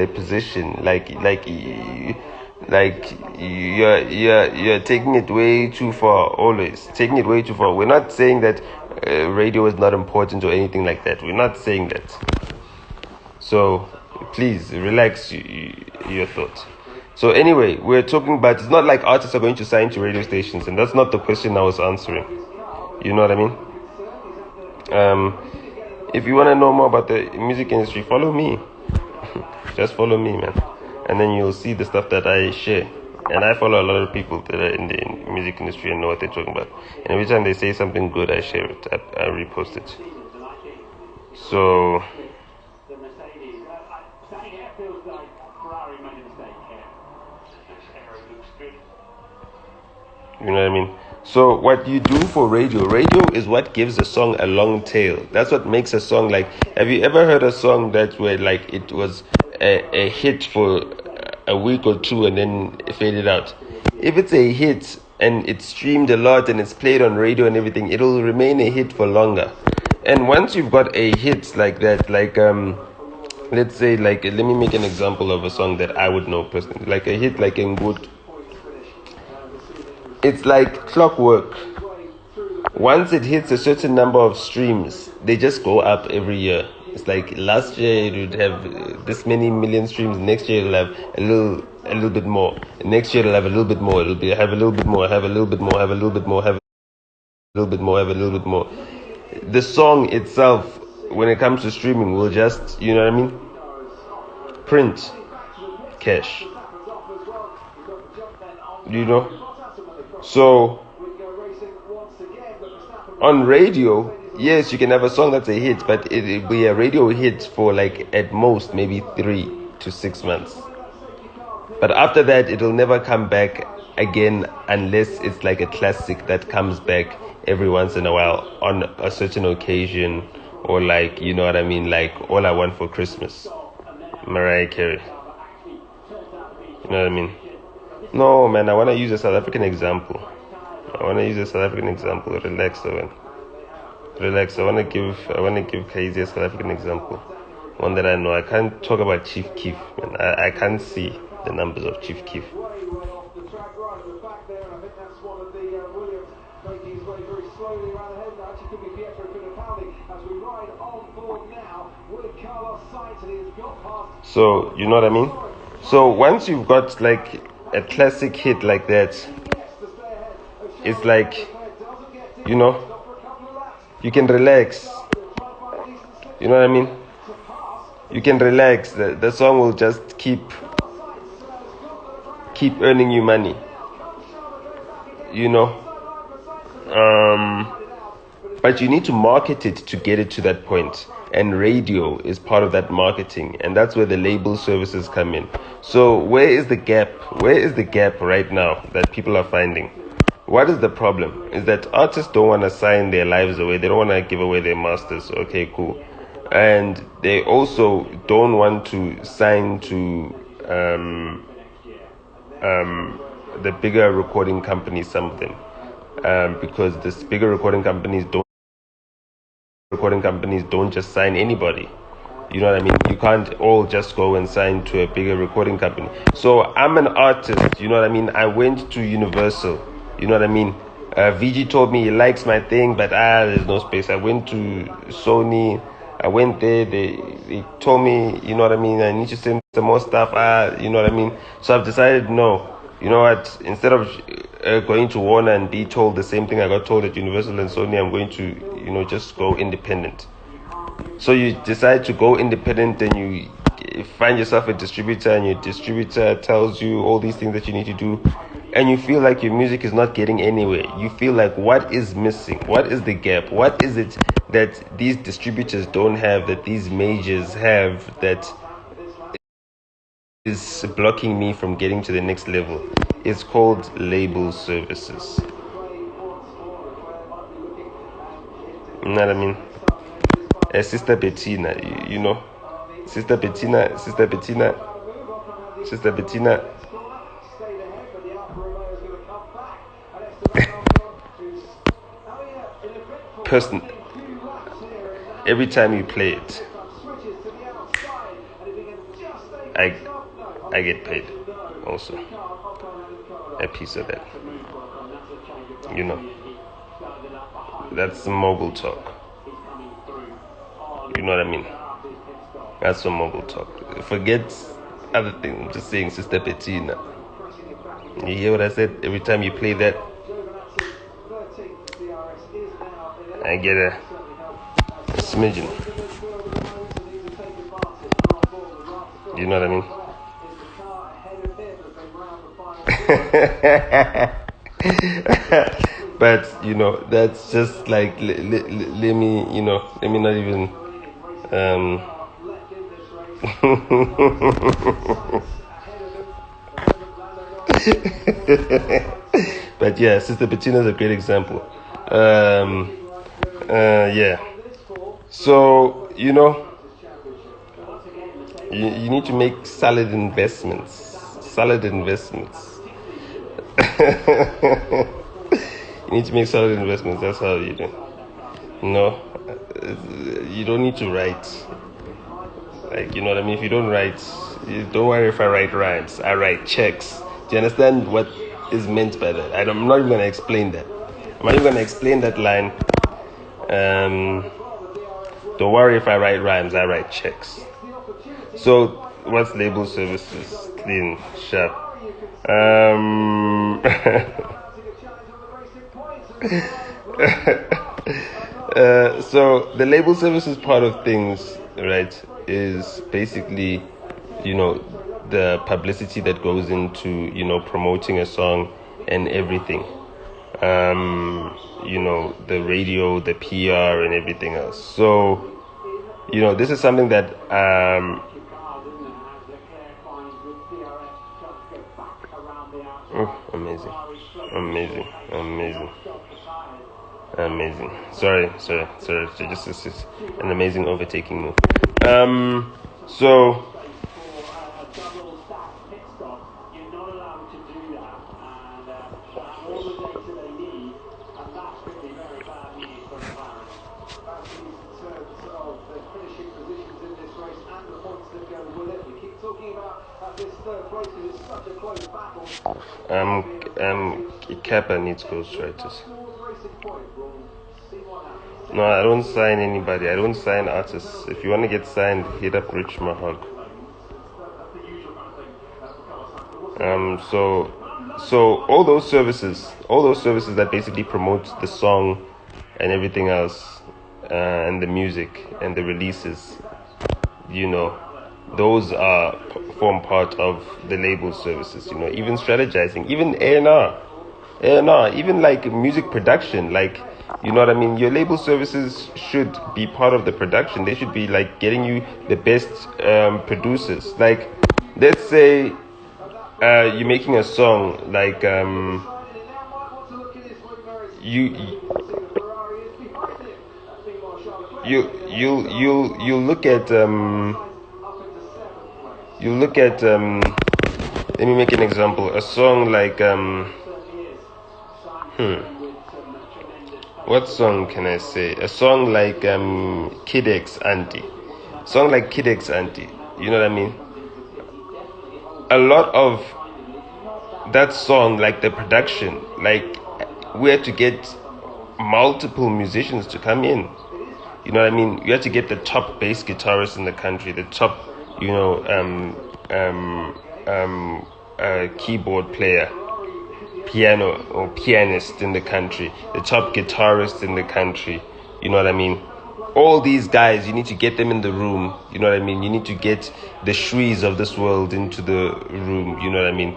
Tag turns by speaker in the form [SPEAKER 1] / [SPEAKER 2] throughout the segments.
[SPEAKER 1] a position like you're taking it way too far. Always taking it way too far. We're not saying that radio is not important or anything like that. We're not saying that. So please relax your thoughts. So anyway, we're talking about, it's not like artists are going to sign to radio stations, and that's not the question I was answering. You know what I mean? If you want to know more about the music industry, follow me. Just follow me, man. And then you'll see the stuff that I share. And I follow a lot of people that are in the music industry and know what they're talking about. And every time they say something good, I share it. I repost it. So... you know what I mean? So what you do for radio is what gives a song a long tail. That's what makes a song like... have you ever heard a song that where like it was a hit for a week or two and then it faded out? If it's a hit and it's streamed a lot and it's played on radio and everything, it'll remain a hit for longer. And once you've got a hit like that, like let's say, like, let me make an example of a song that I would know personally, like a hit like Good. It's like clockwork. Once it hits a certain number of streams, they just go up every year. It's like last year it would have this many million streams. Next year it'll have a little bit more. Next year it'll have a little bit more. Have a little bit more. Have a little bit more. Have a little bit more. Have a little bit more. Have a little bit more. The song itself, when it comes to streaming, will just, you know what I mean, print cash. You know. So, on radio, yes, you can have a song that's a hit, but it'll be a radio hit for like at most maybe 3 to 6 months. But after that, it'll never come back again unless it's like a classic that comes back every once in a while on a certain occasion, or like, you know what I mean, like All I Want for Christmas, Mariah Carey. You know what I mean? No, man, I want to use a South African example. Relax, Owen. Relax. I want to give Kyeezi a South African example. One that I know. I can't talk about Chief Keef, man. I can't see the numbers of Chief Keef. So, you know what I mean? So once you've got like a classic hit like that, it's like, you know, you can relax. You know what I mean? You can relax. The song will just keep earning you money. You know? But you need to market it to get it to that point. And radio is part of that marketing, and that's where the label services come in. So where is the gap? Where is the gap right now that people are finding? What is the problem? Is that artists don't want to sign their lives away. They don't want to give away their masters. Okay, cool. And they also don't want to sign to the bigger recording companies, some of them, because the bigger recording companies don't just sign anybody. You know what I mean? You can't all just go and sign to a bigger recording company. So I'm an artist, you know what I mean? I went to Universal, you know what I mean? VG told me he likes my thing, but there's no space. I went to Sony, I went there, they told me, you know what I mean, I need to send some more stuff, you know what I mean? So I've decided, no, you know what, instead of going to Warner and be told the same thing I got told at Universal and Sony, I'm going to, you know, just go independent. So you decide to go independent, and you find yourself a distributor, and your distributor tells you all these things that you need to do, and you feel like your music is not getting anywhere. You feel like, what is missing? What is the gap? What is it that these distributors don't have, that these majors have, that is blocking me from getting to the next level? It's called label services. You know what I mean? Sister Bettina, you know, Sister Bettina. Person, every time you play it, I get paid also a piece of that. You know, that's the mogul talk. You know what I mean? That's some mogul talk. Forget other things. I'm just saying, Sister Bettina. You hear what I said? Every time you play that, I get a smidgen. You know what I mean? But you know, that's just like let me let me not even but yeah, Sister Bettina is a great example. Yeah. So you know, you need to make solid investments. You need to make solid investments. That's how you do. No, you don't need to write. Like, you know what I mean? If you don't write, don't worry if I write rhymes. I write checks. Do you understand what is meant by that? I'm not even going to explain that. I'm not even going to explain that line. Don't worry if I write rhymes. I write checks. So, what's label services? Clean, sharp. So the label services part of things, right, is basically, you know, the publicity that goes into, you know, promoting a song and everything. You know, the radio, the PR, and everything else. So, you know, this is something that amazing. Sorry. Just an amazing overtaking move. So. Kappa needs ghostwriters. No, I don't sign anybody. I don't sign artists. If you want to get signed, hit up Rich Mahog. So all those services that basically promote the song and everything else, and the music and the releases, you know, those form part of the label services. You know, even strategizing, even A&R, even like music production, like, you know what I mean? Your label services should be part of the production. They should be like getting you the best producers. Like, let's say you're making a song, like you look at let me make an example. A song like what song can I say? A song like Kid X Auntie. Song like Kid X Auntie. You know what I mean? A lot of that song, like the production, like we had to get multiple musicians to come in. You know what I mean? You had to get the top bass guitarist in the country, the top, you know, keyboard player, piano or pianist in the country, the top guitarist in the country. You know what I mean? All these guys, you need to get them in the room. You know what I mean? You need to get the Shrees of this world into the room. You know what I mean?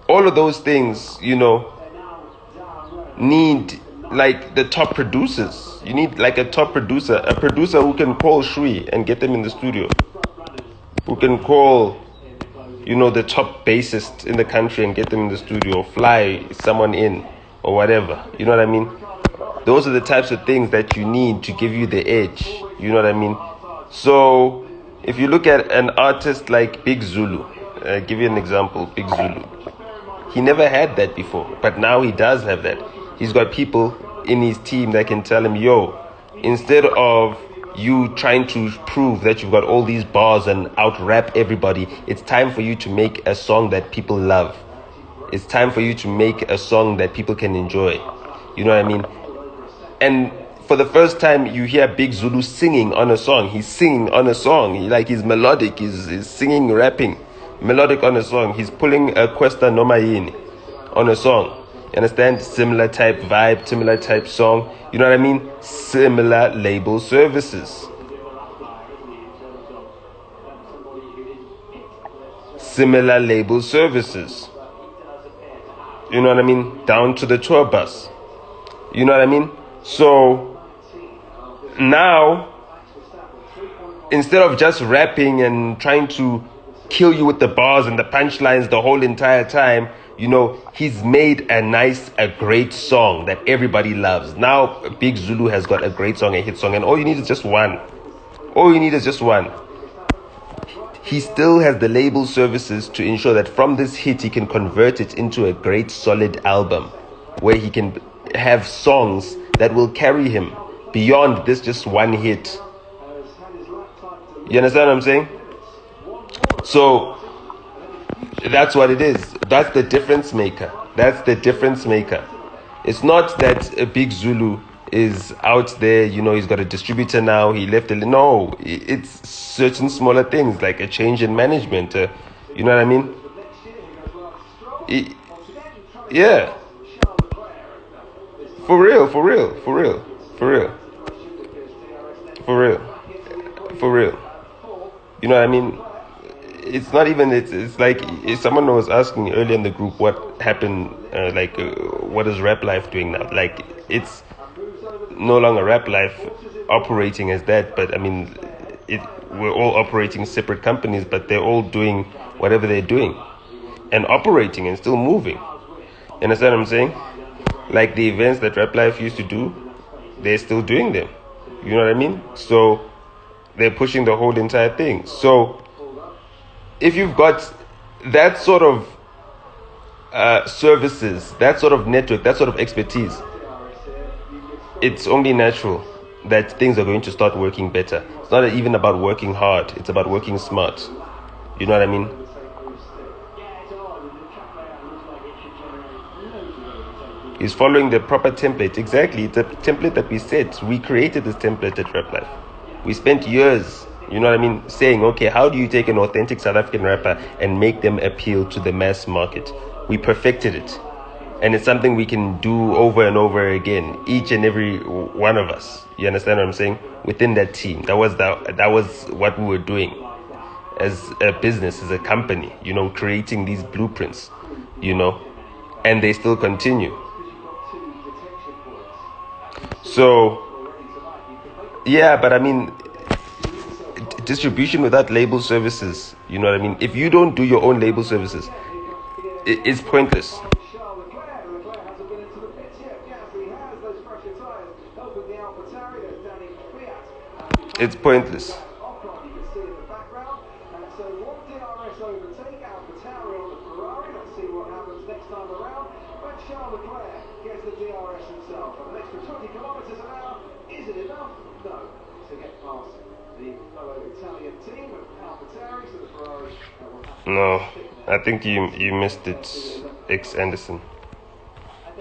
[SPEAKER 1] All of those things, you know, need like the top producers. You need like a top producer, a producer who can call Shree and get them in the studio, who can call, you know, the top bassist in the country and get them in the studio, or fly someone in or whatever. You know what I mean? Those are the types of things that you need to give you the edge. You know what I mean? So if you look at an artist like Big Zulu, give you an example, Big Zulu. He never had that before, but now he does have that. He's got people in his team that can tell him, yo, instead of you trying to prove that you've got all these bars and out rap everybody. It's time for you to make a song that people love. It's time for you to make a song that people can enjoy. You know what I mean? And for the first time, you hear Big Zulu singing on a song. He's singing on a song. He's melodic. He's singing, rapping, melodic on a song. He's pulling a Questa Nomayini on a song. You understand? Similar type vibe, similar type song. You know what I mean? Similar label services. Similar label services. You know what I mean? Down to the tour bus. You know what I mean? So now, instead of just rapping and trying to kill you with the bars and the punchlines the whole entire time, you know, he's made a great song that everybody loves. Now, Big Zulu has got a great song, a hit song, and all you need is just one. All you need is just one. He still has the label services to ensure that from this hit, he can convert it into a great solid album where he can have songs that will carry him beyond this just one hit. You understand what I'm saying? So that's what it is. That's the difference maker. That's the difference maker. It's not that a Big Zulu is out there, you know, he's got a distributor now, he left it. No, it's certain smaller things like a change in management. You know what I mean? Yeah. For real. You know what I mean? It's not even, it's like, if someone was asking earlier in the group what happened, what is Rap Life doing now? Like, it's no longer Rap Life operating as that, but I mean, we're all operating separate companies, but they're all doing whatever they're doing and operating and still moving. You understand what I'm saying? Like the events that Rap Life used to do, they're still doing them. You know what I mean? So they're pushing the whole entire thing. So if you've got that sort of services, that sort of network, that sort of expertise, it's only natural that things are going to start working better. It's not even about working hard. It's about working smart. You know what I mean? He's following the proper template. Exactly. It's a template that we set. We created this template at Rap Life. We spent years, you know what I mean, saying, okay, how do you take an authentic South African rapper and make them appeal to the mass market? We perfected it. And it's something we can do over and over again, each and every one of us. You understand what I'm saying? Within that team. That was what we were doing as a business, as a company, you know, creating these blueprints, you know, and they still continue. So, yeah, but I mean, distribution without label services, you know what I mean? If you don't do your own label services, it's pointless. It's pointless. No, I think you missed it, X Anderson.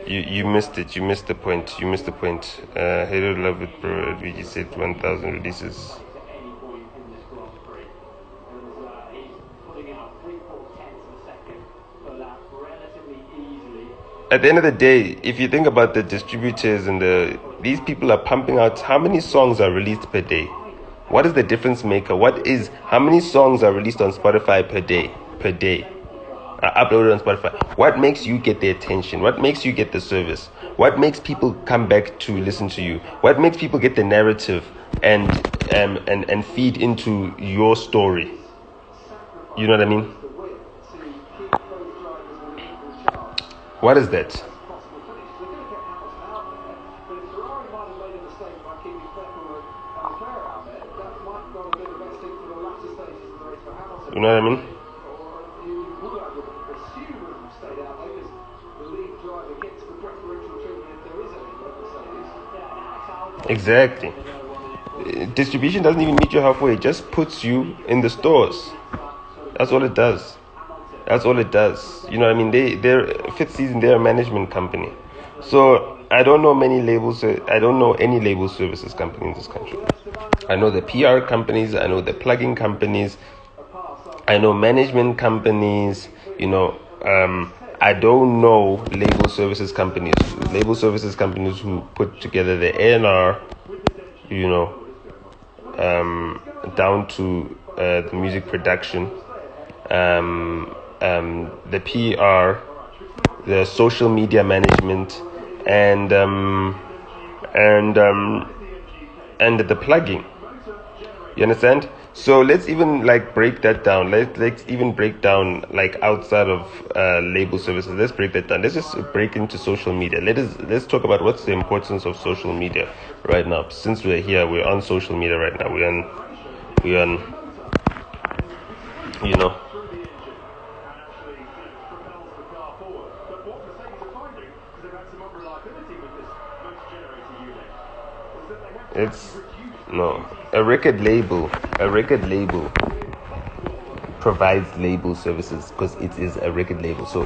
[SPEAKER 1] You missed it. You missed the point. Halo love it, bro. We just said 1,000 releases. At the end of the day, if you think about the distributors and these people are pumping out, how many songs are released per day? What is the difference maker? How many songs are released on Spotify per day? Uploaded on Spotify. What makes you get the attention? What makes you get the service? What makes people come back to listen to you? What makes people get the narrative and feed into your story? You know what I mean? What is that? You know what I mean? Exactly. Distribution doesn't even meet you halfway. It just puts you in the stores. That's all it does. That's all it does. You know what I mean? They're Fifth Season, they're a management company. So I don't know many labels. I don't know any label services company in this country. I know the PR companies. I know the plugging companies. I know management companies. You know, I don't know label services companies. Label services companies who put together the A&R, you know, down to the music production, the PR, the social media management, and the plugging. You understand? So let's even like break that down. Let's even break down like outside of label services. Let's break that down. Let's just break into social media. Let's talk about what's the importance of social media right now. Since we're here, we're on social media right now. We're on you know. It's no a record label provides label services because it is a record label. So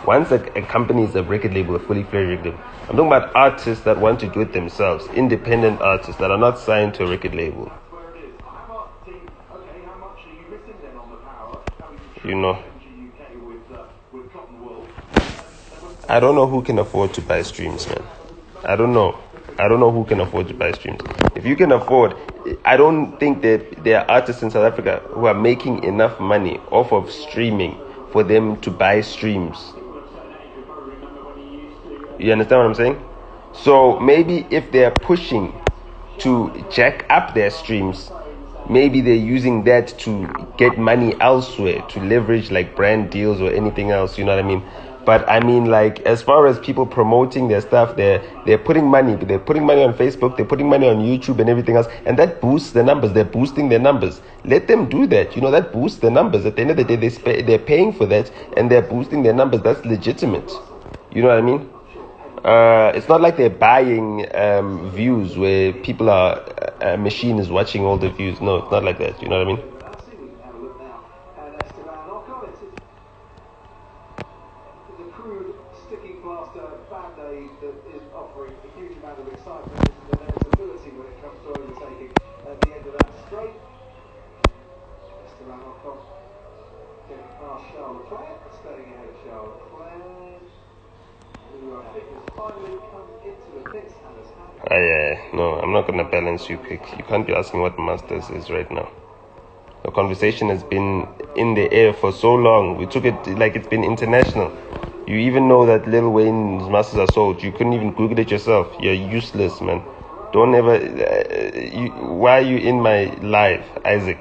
[SPEAKER 1] once a company is a record label, a fully fledged record label, I'm talking about artists that want to do it themselves, independent artists that are not signed to a record label. You know, I don't know who can afford to buy streams, man. I don't know who can afford to buy streams. If you can afford, I don't think that there are artists in South Africa who are making enough money off of streaming for them to buy streams. You understand what I'm saying? So maybe if they're pushing to jack up their streams, maybe they're using that to get money elsewhere, to leverage like brand deals or anything else, you know what I mean? But I mean, like, as far as people promoting their stuff, they're putting money. They're putting money on Facebook. They're putting money on YouTube and everything else. And that boosts the numbers. They're boosting their numbers. Let them do that. You know, that boosts the numbers. At the end of the day, they're paying for that and they're boosting their numbers. That's legitimate. You know what I mean? It's not like they're buying views where people are, a machine is watching all the views. No, it's not like that. You know what I mean? No, I'm not going to balance you quick. You can't be asking what Masters is right now. The conversation has been in the air for so long. We took it like it's been international. You even know that Lil Wayne's masters are sold. You couldn't even Google it yourself. You're useless, man. Don't ever... why are you in my live, Isaac?